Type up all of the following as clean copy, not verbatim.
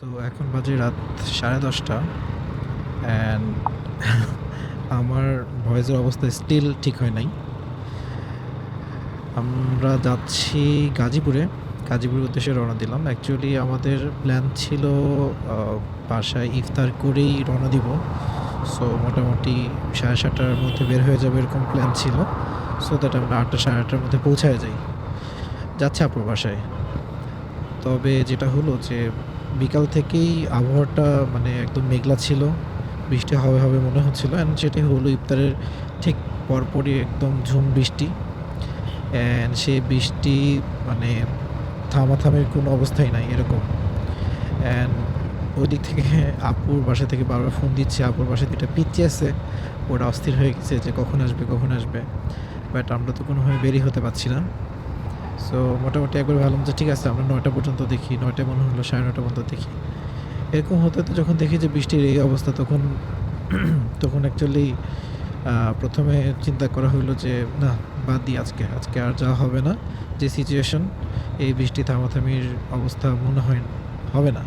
So এখন বাজে রাত 10:30 অ্যান্ড আমার ভয়েসের অবস্থা স্টিল ঠিক হয় নাই। আমরা যাচ্ছি গাজীপুরে। গাজীপুরের উদ্দেশ্যে রওনা দিলাম। অ্যাকচুয়ালি আমাদের প্ল্যান ছিল বাসায় ইফতার করেই রওনা দিব। সো মোটামুটি 7:30টার মধ্যে বের হয়ে যাবে এরকম প্ল্যান ছিল। সো দ্যাট আমরা 8টা 8:30টার মধ্যে পৌঁছায় যাই। যাচ্ছি আপুর বাসায়। তবে যেটা হলো যে বিকাল থেকেই আবহাওয়াটা মানে একদম মেঘলা ছিল, বৃষ্টি হবে হবে মনে হচ্ছিল অ্যান্ড সেটাই হলো। ইফতারের ঠিক পরপরই একদম ঝুম বৃষ্টি অ্যান্ড সেই বৃষ্টি মানে থামাথামের কোনো অবস্থাই নাই এরকম। অ্যান্ড ওই দিক থেকে আপুর বাসা থেকে বারবার ফোন দিচ্ছে। আপুর বাসায় দুইটা পিচ্চি আছে, ওরা অস্থির হয়ে গেছে যে কখন আসবে কখন আসবে, বাট আমরা তো কোনোভাবে বেরিয়ে হতে পারছি না। সো মোটামুটি একবার ভাবলাম যে ঠিক আছে আমরা 9টা পর্যন্ত দেখি, 9টায় মনে হলো 9:30 পর্যন্ত দেখি। এরকম হতে হতে যখন দেখি যে বৃষ্টির এই অবস্থা তখন তখন অ্যাকচুয়ালি প্রথমে চিন্তা করা হলো যে না, বাদ দিই, আজকে আজকে আর যাওয়া হবে না। যে সিচুয়েশন, এই বৃষ্টি থামাথামির অবস্থা মনে হয় হবে না।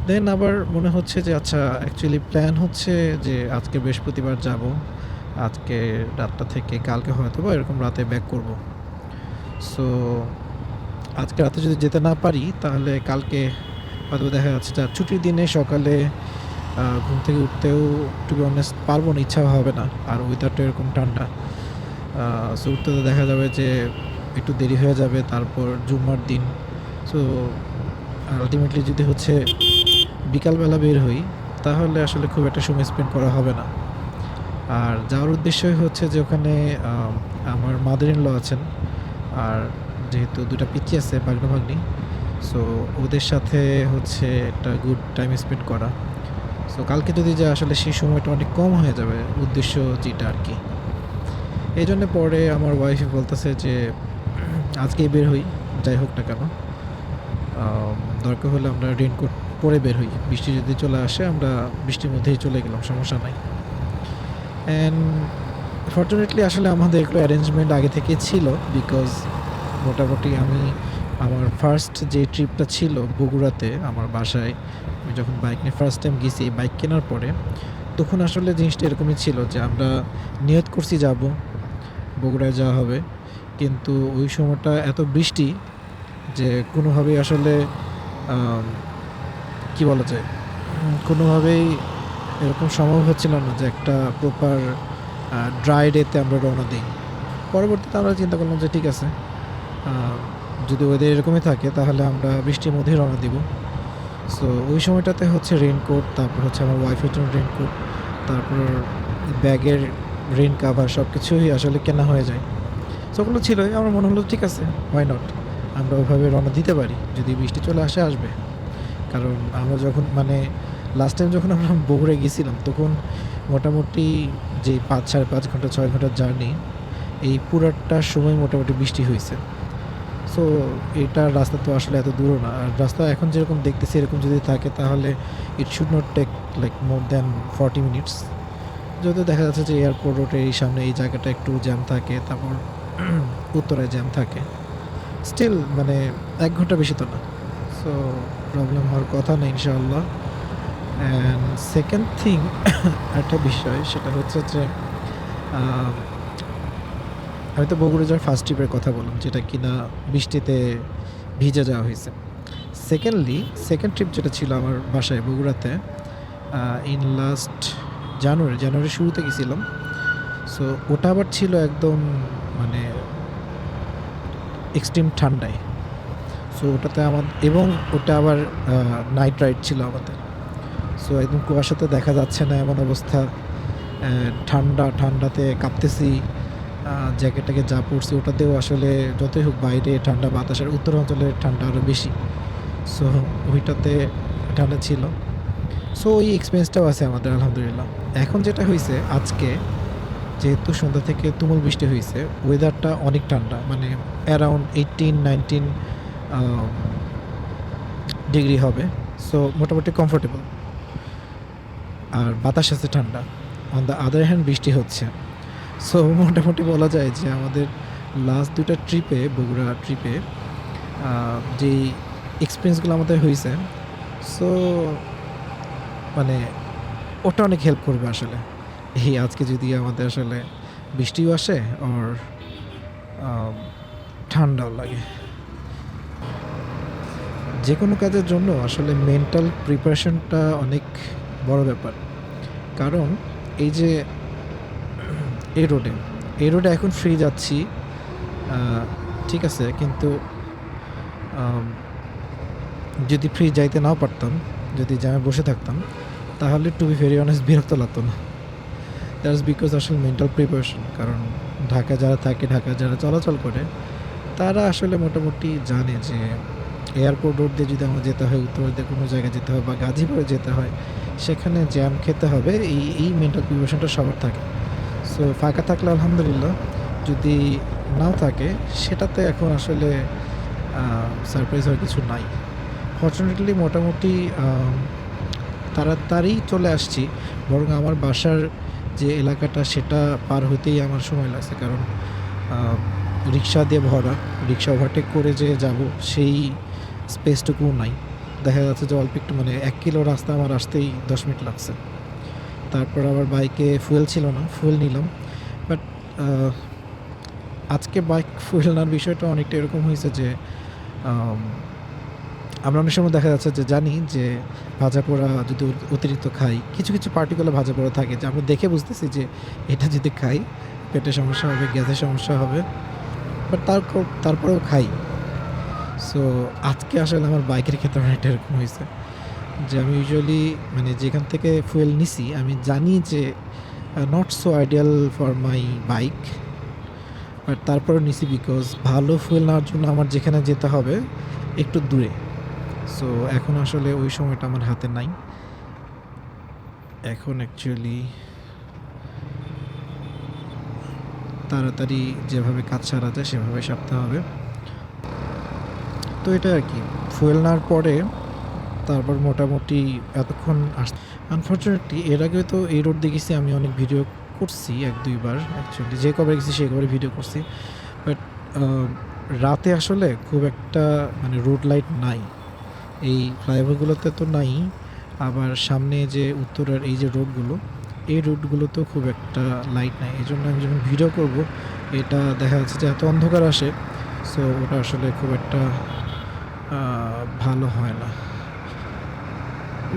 দেন আবার মনে হচ্ছে যে আচ্ছা অ্যাকচুয়ালি প্ল্যান হচ্ছে যে আজকে বৃহস্পতিবার যাব, আজকে রাতটা থেকে কালকে হয়তো বা এরকম রাতে ব্যাক করব। সো আজকে রাতে যদি যেতে না পারি তাহলে কালকে হয়তো দেখা যাচ্ছে যে ছুটির দিনে সকালে ঘুম থেকে উঠতেও টু বি অনেস্ট পারবো না, ইচ্ছা হবে না। আর ওয়েদারটা এরকম ঠান্ডা, সো উঠতে তো দেখা যাবে যে একটু দেরি হয়ে যাবে। তারপর জুম্মার দিন। সো আলটিমেটলি যদি হচ্ছে বিকালবেলা বের হই তাহলে আসলে খুব একটা সময় স্পেন্ড করা হবে না। আর যাওয়ার উদ্দেশ্যই হচ্ছে যে ওখানে আমার মাদার ইন ল আছেন, আর যেহেতু দুটা পিচ্চি আছে ভাগ্না ভাগ্নি, সো ওদের সাথে হচ্ছে একটা গুড টাইম স্পেন্ড করা। সো কালকে যদি যায় আসলে সেই সময়টা অনেক কম হয়ে যাবে, উদ্দেশ্য যেটা আর কি। এই জন্য পরে আমার ওয়াইফ বলতেছে যে আজকেই বের হই, যাই হোক না কেন। দরকার হলে আমরা রেইনকোট পরে বের হই, বৃষ্টি যদি চলে আসে আমরা বৃষ্টির মধ্যেই চলে গেলাম, সমস্যা নাই। অ্যান্ড ফর্চুনেটলি আসলে আমাদের এগুলো অ্যারেঞ্জমেন্ট আগে থেকে ছিল, বিকজ মোটামুটি আমি আমার ফার্স্ট যে ট্রিপটা ছিল বগুড়াতে আমার বাসায়, আমি যখন বাইক নিয়ে ফার্স্ট টাইম গেছি বাইক কেনার পরে, তখন আসলে জিনিসটা এরকমই ছিল যে আমরা নিয়ত করছি যাব, বগুড়ায় যাওয়া হবে, কিন্তু ওই সময়টা এত বৃষ্টি যে কোনোভাবেই আসলে কি বলা যায়, কোনোভাবেই এরকম সম্ভব হচ্ছিল না যে একটা প্রপার ড্রাই ডেতে আমরা রওনা দিই। পরবর্তীতে আমরা চিন্তা করলাম যে ঠিক আছে, যদি ওয়েদার এরকমই থাকে তাহলে আমরা বৃষ্টির মধ্যেই রওনা দিব। সো ওই সময়টাতে হচ্ছে রেইনকোট, তারপর হচ্ছে আমার ওয়াইফের জন্য রেইনকোট, তারপর ব্যাগের রেইন কাভার সব কিছুই আসলে কেনা হয়ে যায়। সো ওগুলো ছিলই, আমার মনে হলো ঠিক আছে, হোয়াই নট, আমরা ওইভাবে রওনা দিতে পারি, যদি বৃষ্টি চলে আসে আসবে। কারণ আমরা যখন মানে লাস্ট টাইম যখন আমরা বগুড়ায় গেছিলাম তখন মোটামুটি যে 5 সাড়ে 5 ঘন্টা 6 ঘন্টার জার্নি, এই পুরাটা সময় মোটামুটি বৃষ্টি হয়েছে। সো এটার রাস্তা তো আসলে এত দূরও না, আর রাস্তা এখন যেরকম দেখতেছি এরকম যদি থাকে তাহলে it should not take like more than 40 minutes. যদিও দেখা যাচ্ছে যে এয়ারপোর্ট রোডের এই সামনে এই জায়গাটা একটু জ্যাম থাকে, তারপর উত্তরায় জ্যাম থাকে, স্টিল মানে 1 ঘন্টা বেশি তো না। সো প্রবলেম হওয়ার কথা না ইনশাআল্লাহ। অ্যান্ড সেকেন্ড থিং একটা বিষয় সেটা হচ্ছে যে আমি তো বগুড়া যাওয়ার ফার্স্ট ট্রিপের কথা বললাম, যেটা কিনা বৃষ্টিতে ভিজে যাওয়া হয়েছে। সেকেন্ডলি সেকেন্ড ট্রিপ যেটা ছিল আমার বাসায় বগুড়াতে, ইন লাস্ট জানুয়ারির শুরুতে গেছিলাম। সো ওটা আবার ছিল একদম মানে এক্সট্রিম ঠান্ডায়। সো ওটাতে এবং ওটা আবার নাইট রাইড ছিল আমাদের। সো একদম কুয়াশাতে দেখা যাচ্ছে না এমন অবস্থা, ঠান্ডাতে কাঁপতেছি। জ্যাকেটটাকে যা পরছি ওটাতেও আসলে যতই হোক বাইরে ঠান্ডা বাতাসের, উত্তর অঞ্চলের ঠান্ডা আরও বেশি। সো ওইটাতে ঠান্ডা ছিল। সো ওই এক্সপিরিয়েন্সটাও আছে আমাদের আলহামদুলিল্লাহ। এখন যেটা হয়েছে আজকে, যেহেতু সন্ধ্যা থেকে তুমুল বৃষ্টি হয়েছে, ওয়েদারটা অনেক ঠান্ডা, মানে অ্যারাউন্ড 18-19 ডিগ্রি হবে। সো মোটামুটি কমফোর্টেবল, আর বাতাস আছে ঠান্ডা। অন দ্য আদার হ্যান্ড বৃষ্টি হচ্ছে। সো মোটামুটি বলা যায় যে আমাদের লাস্ট 2টা ট্রিপে, বগুড়া ট্রিপে যেই এক্সপিরিয়েন্সগুলো আমাদের হয়েছে, সো মানে ওটা অনেক হেল্প করবে আসলে। এই আজকে যদি আমাদের আসলে বৃষ্টিও আসে আর আম ঠান্ডাও লাগে। যেকোনো কাজের জন্য আসলে মেন্টাল প্রিপারেশনটা অনেক বড় ব্যাপার। কারণ এই যে এই রোডে, এই রোডে এখন ফ্রি যাচ্ছি। আ ঠিক আছে, কিন্তু আম যদি ফ্রি যাইতে নাও পারতাম, যদি জ্যামে বসে থাকতাম, তাহলে টু বি ভেরি অনেস্ট বিরক্ত লাগতো না। দ্যাটস বিকজ আসলে মেন্টাল প্রিপারেশন। কারণ ঢাকায় যারা থাকে, ঢাকায় যারা চলাচল করে, তারা আসলে মোটামুটি জানে যে এয়ারপোর্ট রোড দিয়ে যদি আমার যেতে হয়, উত্তরা দিয়ে কোনো জায়গায় যেতে হয় বা গাজীপুরে যেতে হয়, সেখানে জ্যাম খেতে হবে। এই মেন্টাল প্রিপারেশনটা সবার থাকে। সো ফাঁকা থাকলে আলহামদুলিল্লাহ, যদি নাও থাকে সেটাতে এখন আসলে সারপ্রাইজ হওয়ার কিছু নাই। ফরচুনেটলি মোটামুটি তাড়াতাড়ি চলে আসছি। বরং আমার বাসার যে এলাকাটা সেটা পার হতেই আমার সময় লাগছে। কারণ আ রিক্সা দিয়ে ভরা। রিক্সা ওভারটেক করে যে যাবো সেই স্পেসটুকুও নাই। দেখা যাচ্ছে যে অল্প একটু মানে ১ কিলো রাস্তা আমার আসতেই ১০ মিনিট লাগছে। তারপর আবার বাইকে ফুয়েল ছিল না, ফুয়েল নিলাম। বাট আ আজকে বাইক ফুয়েল নেওয়ার বিষয়টা অনেকটা এরকম হয়েছে যে আম আমরা অনেক সময় দেখা যাচ্ছে যে জানি যে ভাজাপোড়া যদি অতিরিক্ত খাই, কিছু, কিছু পার্টিকুলার ভাজাপোড়া থাকে যে আমরা দেখে বুঝতেছি যে এটা যদি খাই পেটের সমস্যা হবে, গ্যাসের সমস্যা হবে। বাট তারপরেও খাই। সো আজকে আসলে আমার বাইকের ক্ষেত্রে অনেকটা এরকম হইছে যে আমি ইউজুয়ালি মানে যেখান থেকে ফুয়েল নিছি আমি জানি যে not so ideal for my bike. But তারপরেও নিছি বিকজ ভালো ফুয়েল নেওয়ার জন্য আমার যেখানে যেতে হবে একটু দূরে। সো এখন আসলে ওই সময়টা আমার হাতে নাই। এখন অ্যাকচুয়ালি তাড়াতাড়ি যেভাবে কাজ সারা যায় সেভাবে সারতে হবে। তো এটা আরকি। ফুয়েল নেওয়ার পরে তারপর মোটামুটি এতক্ষণ আনফরচুনেটলি এর আগেও তো এই রোড দিয়ে গেছি আমি অনেক ভিডিও করছি ১-২ বার অ্যাকচুয়ালি যে কবে গেছি সেই কবে ভিডিও করছি। বাট আ রাতে আসলে খুব একটা মানে রোড লাইট নাই। এই ফ্লাইওভারগুলোতে তো নাই। আবার সামনে যে উত্তরার এই যে রোডগুলো, এই রোডগুলোতেও খুব একটা লাইট নাই। এজন্য আমি যখন ভিডিও করব, এটা দেখা যাচ্ছে যে এত অন্ধকার আসে, সো ওটা আসলে খুব একটা আ ভালো হয় না।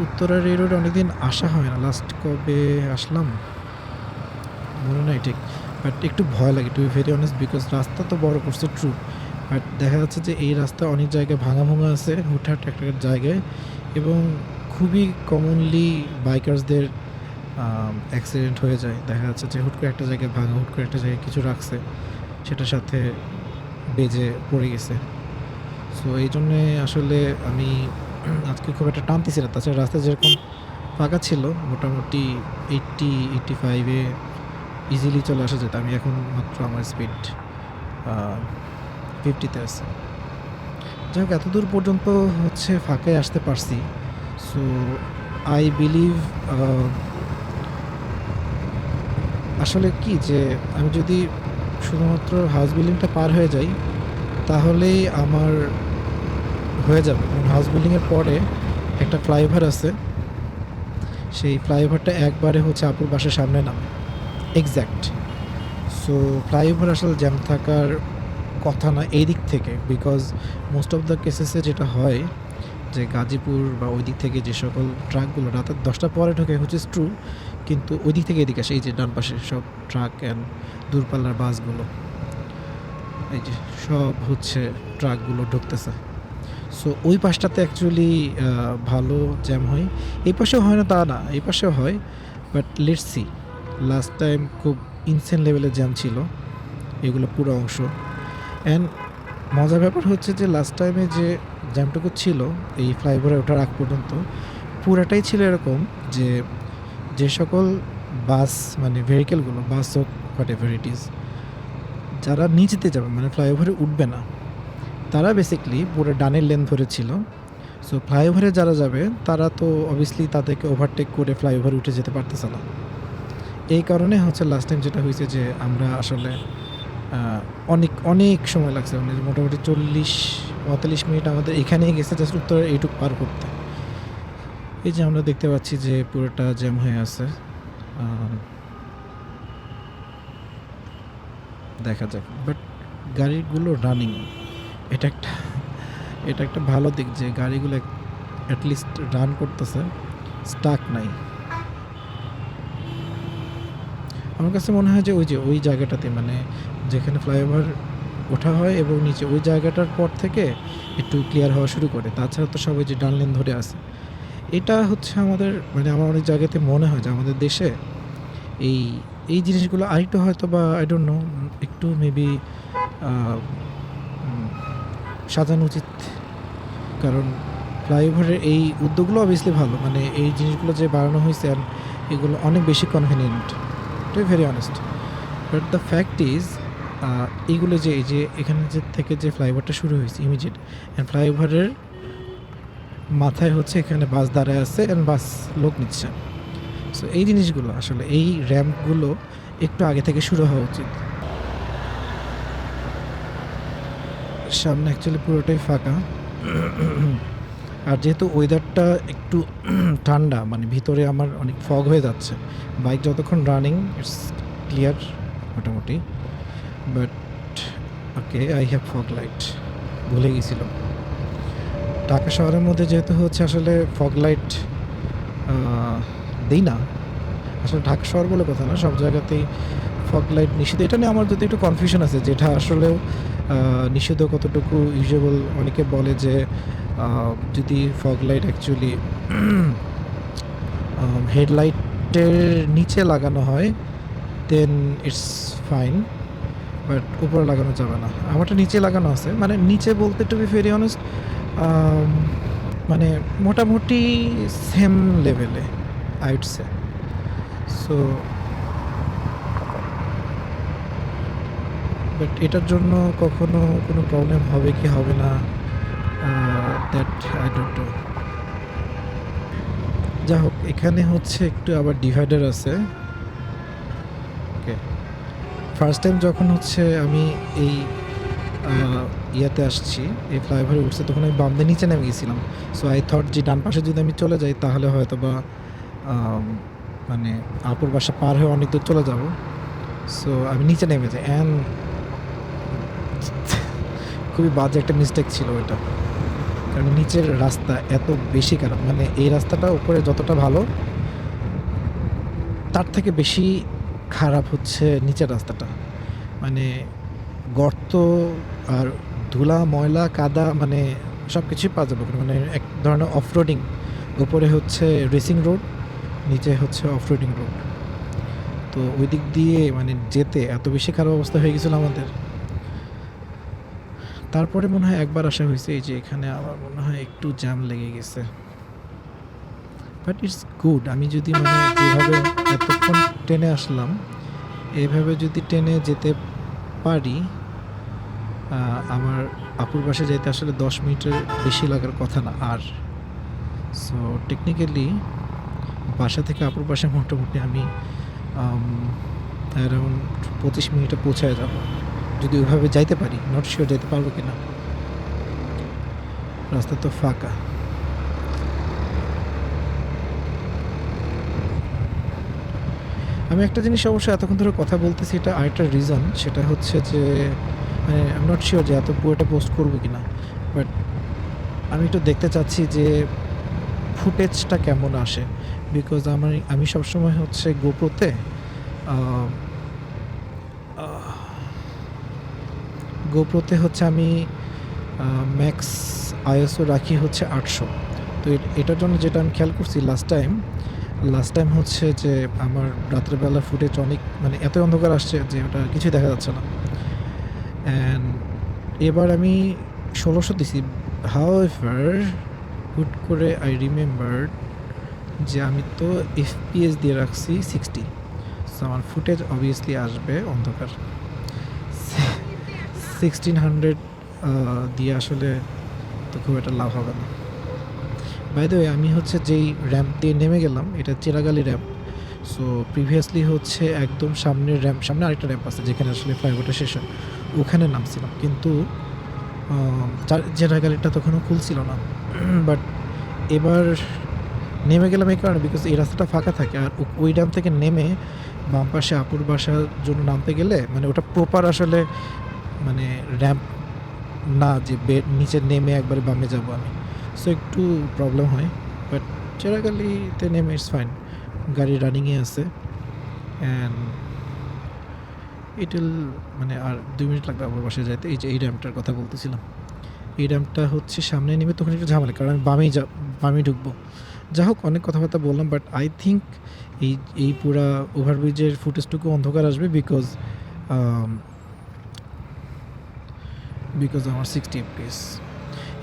উত্তরার এই রোডে অনেকদিন আসা হয় না। লাস্ট কবে আসলাম? মনে নাই ঠিক। বাট একটু ভয় লাগে to be very honest because রাস্তা তো বড় করছে ট্রু। বাট দেখা যাচ্ছে যে এই রাস্তা অনেক জায়গায় ভাঙা আছে হুটহাট একটা জায়গায় এবং খুবই কমনলি বাইকার্সদের অ্যাক্সিডেন্ট হয়ে যায়। দেখা যাচ্ছে যে হুট করে একটা জায়গায় ভাঙা, হুট করে একটা জায়গায় কিছু রাখছে, সেটার সাথে বেজে পড়ে গেছে। সো এই জন্যে আসলে আমি আজকে খুব একটা টানতেছি না। তাছাড়া রাস্তা যেরকম ফাঁকা ছিল মোটামুটি ৮০-৮৫ এ ইজিলি চলে আসা যেত। আমি এখন মাত্র আমার স্পিড আ 50 তে আছে। যাই হোক এতদূর পর্যন্ত হচ্ছে ফাঁকায় আসতে পারছি। সো আই বিলিভ আ আসলে কি যে আমি যদি শুধুমাত্র হাউস বিল্ডিংটা পার হয়ে যাই, তাহলেই আমার হয়ে যাবে। কারণ হাউস বিল্ডিং এর পরে একটা ফ্লাইওভার আছে। সেই ফ্লাইওভারটা একবারে হচ্ছে আপুর বাসার সামনে নামে। এক্সাক্ট। সো ফ্লাইওভার আসলে জ্যাম থাকার কথা না এই দিক থেকে। বিকজ মোস্ট অফ দ্য কেসেসে যেটা হয় যে গাজীপুর বা ওই দিক থেকে যে সকল ট্রাকগুলো রাতের ১০টার পরে ঢোকে হুইচ ইজ ট্রু। কিন্তু ওই দিক থেকে এদিকে আসে এই যে ডান পাশে সব ট্রাক অ্যান্ড দূরপাল্লার বাসগুলো। এই যে সব হচ্ছে ট্রাকগুলো ঢুকতেছে। সো ওই পাশটাতে অ্যাকচুয়ালি ভালো জ্যাম হয়। এই পাশেও হয় না তা না, এই পাশেও হয়। But let's see. Last time খুব ইনসেন লেভেলের জ্যাম ছিল এগুলো পুরো অংশ। অ্যান্ড মজার ব্যাপার হচ্ছে যে লাস্ট টাইমে যে জ্যামটুকু ছিল এই ফ্লাইওভারে ওঠার আগ পর্যন্ত পুরাটাই ছিল এরকম যে যে সকল বাস মানে ভেহিকেলগুলো বাস হোক হোয়াট এভার ইট ইজ, যারা নিচেতে যাবে মানে ফ্লাইওভারে উঠবে না, তারা বেসিকলি পুরো ডানের লেন ধরেছিল। সো ফ্লাইওভারে যারা যাবে তারা তো অবভিয়াসলি তাদেরকে ওভারটেক করে ফ্লাইওভারে উঠে যেতে পারতেছে না। এই কারণে হচ্ছে লাস্ট টাইম যেটা হয়েছে যে আমরা আসলে অনেক অনেক সময় লাগছে মানে মোটামুটি ৪০-৪৫ মিনিট আমাদের এখানেই গেছে জাস্ট উত্তরের এইটুক পার করতে। এই যে আমরা দেখতে পাচ্ছি যে পুরোটা জ্যাম হয়ে আছে। আহ, দেখা যাক, বাট গাড়িগুলো রানিং, এটা একটা এটা একটা ভালো দিক যে গাড়িগুলো অ্যাটলিস্ট রান করতেছে, স্টাক নাই। আমার কাছে মনে হয় যে ওই জায়গাটাতে মানে যেখানে ফ্লাইওভার ওঠা হয় এবং নিচে ওই জায়গাটার পর থেকে একটু ক্লিয়ার হওয়া শুরু করে, তাছাড়া তো সবাই যে ডান লেন ধরে আছে। এটা হচ্ছে আমাদের মানে আমার অনেক জায়গাতে মনে হয় যে আমাদের দেশে এই এই জিনিসগুলো আরেকটু হয়তো বা আই ডোন্ট নো একটু মেবি সাজানো উচিত। কারণ ফ্লাইওভারের এই উদ্যোগগুলো অবভিয়াসলি ভালো, মানে এই জিনিসগুলো যে বাড়ানো হয়েছে আর এগুলো অনেক বেশি convenient, to be very honest. But the fact is এইগুলো যে এই যে এখানে যে থেকে যে ফ্লাইওভারটা শুরু হয়েছে ইমিডিয়েট, অ্যান্ড ফ্লাইওভারের মাথায় হচ্ছে এখানে বাস দাঁড়ায় আছে অ্যান্ড বাস লোক নিচ্ছে। সো এই জিনিসগুলো আসলে এই র্যাম্পগুলো একটু আগে থেকে শুরু হওয়া উচিত। সামনে অ্যাকচুয়ালি পুরোটাই ফাঁকা, আর যেহেতু ওয়েদারটা একটু ঠান্ডা, মানে ভিতরে আমার অনেক ফগ হয়ে যাচ্ছে। বাইক যতক্ষণ রানিং ইটস ক্লিয়ার মোটামুটি, but okay I have fog light, ভুলে গেছিলাম। ঢাকা শহরের মধ্যে যেহেতু হচ্ছে আসলে ফগ লাইট দিই না, আসলে ঢাকা শহর বলে কথা না, সব জায়গাতেই ফগ লাইট নিষিদ্ধ। এটা নিয়ে আমার যদি একটু কনফিউশন আছে, যেটা আসলেও নিষিদ্ধ কতটুকু ইউজুয়াল। অনেকে বলে যে যদি ফগ লাইট অ্যাকচুয়ালি হেডলাইটের নিচে লাগানো হয় দেন ইটস ফাইন, বাট উপরে লাগানো যাবে না। আমারটা নিচে লাগানো আছে, মানে নিচে বলতে টু বি ভেরি অনেস্ট মানে মোটামুটি সেম লেভেলে I would say. So but এটার জন্য কখনো কোনো প্রবলেম হবে কি হবে না দ্যাট আই ডোন্ট নো। যা হোক, এখানে হচ্ছে একটু আবার ডিভাইডার আছে। ওকে, ফার্স্ট টাইম যখন হচ্ছে আমি এই ইয়াতে আসছি, এই ফ্লাইওভারে উঠছে, তখন আমি বাম দিয়ে নিচে নেমে গেছিলাম। সো আই থট যে ডান পাশে যদি আমি চলে যাই তাহলে হয়তো বা মানে আপুর বাসা পার হয়ে অনেক দূর চলে যাব। সো আমি নিচে নেমে যাই, অ্যান্ড খুবই বাজে একটা মিস্টেক ছিল ওইটা। কারণ নিচের রাস্তা এত বেশি খারাপ, মানে এই রাস্তাটা উপরে যতটা ভালো তার থেকে বেশি খারাপ হচ্ছে নিচের রাস্তাটা। মানে গর্ত আর ধুলা ময়লা কাদা, মানে সব কিছুই পাওয়া যাবে, মানে এক ধরনের অফরোডিং। উপরে হচ্ছে রেসিং রোড, নিচে হচ্ছে অফরোডিং রোড। তো ওই দিক দিয়ে মানে যেতে এত বেশি খারাপ অবস্থা হয়ে গেছিলো আমাদের। তারপরে মনে হয় একবার আসা হয়েছে, এই যে এখানে আমার মনে হয় একটু জ্যাম লেগে গেছে, বাট ইটস গুড। আমি যদি মানে যেভাবে এতক্ষণ ট্রেনে আসলাম, এইভাবে যদি ট্রেনে যেতে পারি, আমার আপুর বাসায় যেতে আসলে 10 মিনিটের বেশি লাগার কথা না আর। সো টেকনিক্যালি বাসা থেকে আপুর বাসায় মোটামুটি আমি অ্যারাউন্ড 25 মিনিটে পৌঁছায় যাব, যদি ওইভাবে যাইতে পারি। নট শিওর যেতে পারবো কিনা, রাস্তা তো ফাঁকা। আমি একটা জিনিস অবশ্যই এতক্ষণ ধরে কথা বলতেছি, এটা আরেকটা রিজন, সেটা হচ্ছে যে মানে আমি নট শিওর যে এত পুরোটা পোস্ট করবো কিনা, বাট আমি একটু দেখতে চাচ্ছি যে ফুটেজটা কেমন আসে। বিকজ আমি সবসময় হচ্ছে গোপ্রোতে হচ্ছে আমি ম্যাক্স আইএসও রাখি হচ্ছে 800। তো এটার জন্য যেটা আমি খেয়াল করছি লাস্ট টাইম হচ্ছে যে আমার রাত্রেবেলা ফুটেজ অনেক মানে এত অন্ধকার আসছে যে ওটা কিছুই দেখা যাচ্ছে না। অ্যান্ড এবার আমি 1600 দিছি। হাউএভার হুট করে আই রিমেম্বার যে আমি তো এফপিএস দিয়ে রাখছি 60। সো আমার ফুটেজ অবভিয়াসলি আসবে অন্ধকার। 1600 দিয়ে আসলে তো খুব একটা লাভ হবে না। বাই দ্য ওয়ে, আমি হচ্ছে যেই র্যাম্প দিয়ে নেমে গেলাম, এটা চিরাগালি র্যাম্প। সো প্রিভিয়াসলি হচ্ছে একদম সামনের র্যাম্প, সামনে আরেকটা র্যাম্প আছে যেখানে আসলে ফ্লাইওভারটা শেষ হয়, ওখানে নামছিলাম। কিন্তু চিরাগালিটা তখনও খুলছিল না। বাট এবার নেমে গেলাম এই কারণে বিকজ এই রাস্তাটা ফাঁকা থাকে আর ওই ড্যাম থেকে নেমে বাম পাশে আপুর বাসার জন্য নামতে গেলে মানে ওটা প্রপার আসলে মানে র্যাম্প না যে নিচে নেমে একবারে বামে যাব আমি, সো একটু প্রবলেম হয়। বাট চেরাগালিতে নেমে ইটস ফাইন, গাড়ি রানিংয়ে আছে অ্যান্ড ইট উইল মানে আর 2 মিনিট লাগবে আমার বাসায় যাইতে। এই যে এই র্যাম্পটার কথা বলতেছিলাম, এই র্যাম্পটা হচ্ছে সামনে নেমে তখন একটু ঝামেলা কারণ আমি বামেই ঢুকবো। যা হোক অনেক কথাবার্তা বললাম বাট আই থিঙ্ক এই এই পুরা ওভারব্রিজের ফুটেজটুকু অন্ধকার আসবে বিকজ আমার 60 FPS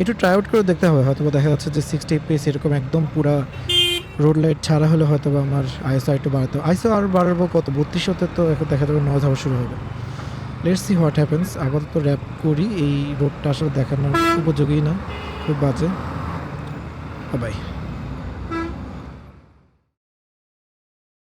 একটু ট্রাই আউট করে দেখতে হবে, হয়তো দেখা যাচ্ছে যে 60 FPS এরকম একদম পুরা রোড লাইট ছাড়া হলে হয়তো বা আমার আইএসও একটু বাড়াতে হবে। আইএসও আর বাড়াবো কত 3200-তে তো এখন দেখা যাবে নয়েজ হওয়া শুরু হবে। Let's see what happens. আপাতত র্যাপ করি, এই রোডটা আসলে দেখানোর উপযোগী না, খুব বাজে। বাই।